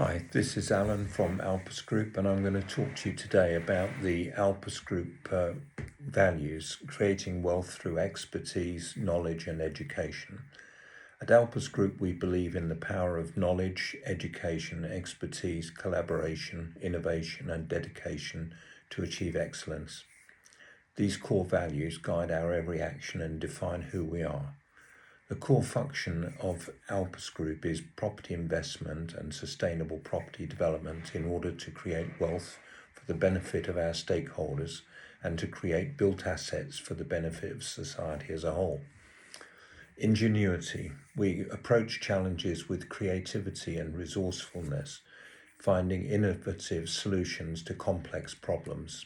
Hi, this is Alan from Alpus Group, and I'm going to talk to you today about the Alpus Group values, creating wealth through expertise, knowledge, and education. At Alpus Group, we believe in the power of knowledge, education, expertise, collaboration, innovation, and dedication to achieve excellence. These core values guide our every action and define who we are. The core function of Alpus Group is property investment and sustainable property development in order to create wealth for the benefit of our stakeholders and to create built assets for the benefit of society as a whole. Ingenuity. We approach challenges with creativity and resourcefulness, finding innovative solutions to complex problems.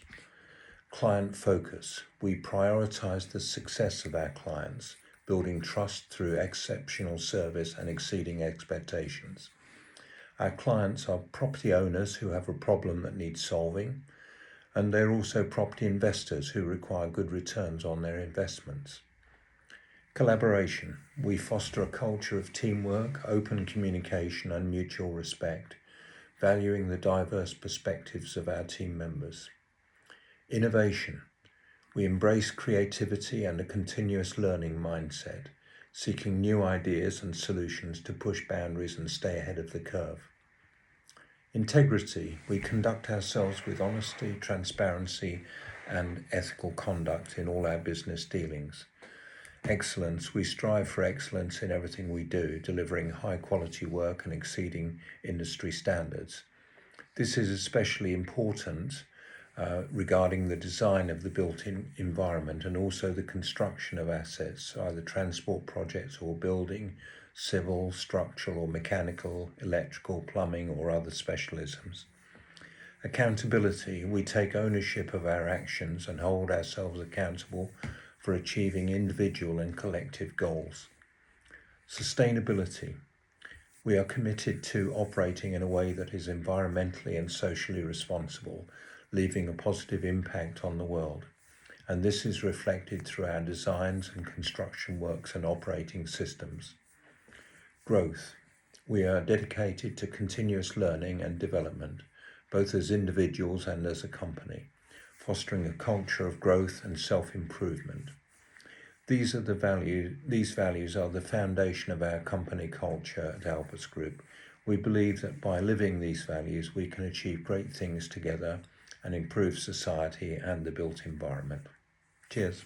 Client focus. We prioritize the success of our clients, building trust through exceptional service and exceeding expectations. Our clients are property owners who have a problem that needs solving, and they're also property investors who require good returns on their investments. Collaboration. We foster a culture of teamwork, open communication, and mutual respect, valuing the diverse perspectives of our team members. Innovation. We embrace creativity and a continuous learning mindset, seeking new ideas and solutions to push boundaries and stay ahead of the curve. Integrity. We conduct ourselves with honesty, transparency, and ethical conduct in all our business dealings. Excellence. We strive for excellence in everything we do, delivering high quality work and exceeding industry standards. This is especially important regarding the design of the built-in environment and also the construction of assets, either transport projects or building, civil, structural or mechanical, electrical, plumbing or other specialisms. Accountability. We take ownership of our actions and hold ourselves accountable for achieving individual and collective goals. Sustainability. We are committed to operating in a way that is environmentally and socially responsible, leaving a positive impact on the world. And this is reflected through our designs and construction works and operating systems. Growth. We are dedicated to continuous learning and development, both as individuals and as a company, fostering a culture of growth and self-improvement. These values are the foundation of our company culture at Alpus Group. We believe that by living these values, we can achieve great things together and improve society and the built environment. Cheers.